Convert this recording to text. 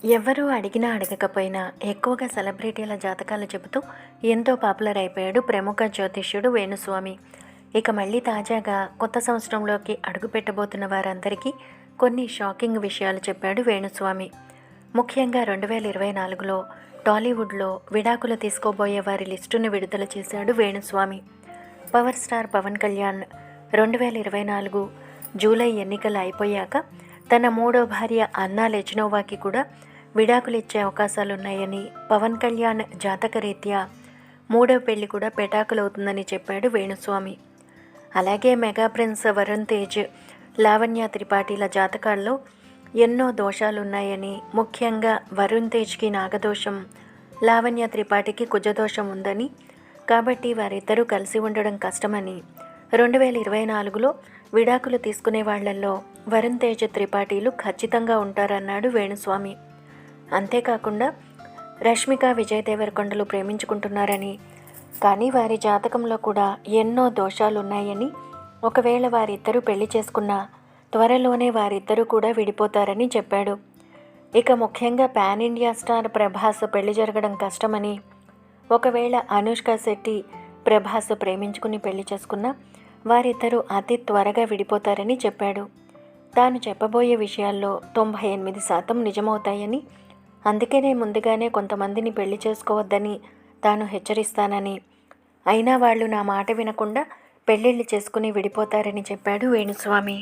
ఎవ్వరూ అడిగినా అడగకపోయినా ఎక్కువగా సెలబ్రిటీల జాతకాలు చెబుతూ ఎంతో పాపులర్ అయిపోయాడు ప్రముఖ జ్యోతిష్యుడు వేణుస్వామి. ఇక మళ్ళీ తాజాగా కొత్త సంవత్సరంలోకి అడుగుపెట్టబోతున్న వారందరికీ కొన్ని షాకింగ్ విషయాలు చెప్పాడు వేణుస్వామి. ముఖ్యంగా 2024లో టాలీవుడ్లో విడాకులు తీసుకోబోయే వారి లిస్టును విడుదల చేశాడు Venuswamy. Power star Pawan Kalyan 2024 July ఎన్నికలు అయిపోయాక తన మూడో భార్య అన్నా లెజ్నోవాకి కూడా విడాకులిచ్చే అవకాశాలున్నాయని, పవన్ కళ్యాణ్ జాతకరీత్యా మూడో పెళ్లి కూడా పెటాకులవుతుందని చెప్పాడు వేణుస్వామి. అలాగే మెగా ప్రిన్స్ వరుణ్ తేజ్, లావణ్య త్రిపాఠిల జాతకాల్లో ఎన్నో దోషాలున్నాయని, ముఖ్యంగా వరుణ్ తేజ్కి నాగదోషం, లావణ్య త్రిపాఠికి కుజదోషం ఉందని, కాబట్టి వారిద్దరూ కలిసి ఉండడం కష్టమని, 2024లో విడాకులు తీసుకునే వాళ్లల్లో వరుణ్ తేజ్ త్రిపాఠిలు ఖచ్చితంగా ఉంటారన్నాడు వేణుస్వామి. అంతేకాకుండా రష్మిక విజయ్ దేవరకొండలు ప్రేమించుకుంటున్నారని, కానీ వారి జాతకంలో కూడా ఎన్నో దోషాలున్నాయని, ఒకవేళ వారిద్దరూ పెళ్లి చేసుకున్నా త్వరలోనే వారిద్దరూ కూడా విడిపోతారని చెప్పాడు. ఇక ముఖ్యంగా పాన్ ఇండియా స్టార్ ప్రభాస్ పెళ్లి జరగడం కష్టమని, ఒకవేళ అనుష్క శెట్టి ప్రభాస్ ప్రేమించుకుని పెళ్లి చేసుకున్నా వారిద్దరూ అతి త్వరగా విడిపోతారని చెప్పాడు. తాను చెప్పబోయే విషయాల్లో 98% నిజమవుతాయని, అందుకనే ముందుగానే కొంతమందిని పెళ్లి చేసుకోవద్దని తాను హెచ్చరిస్తానని, అయినా వాళ్ళు నా మాట వినకుండా పెళ్లిళ్ళు చేసుకుని విడిపోతారని చెప్పాడు వేణుస్వామి.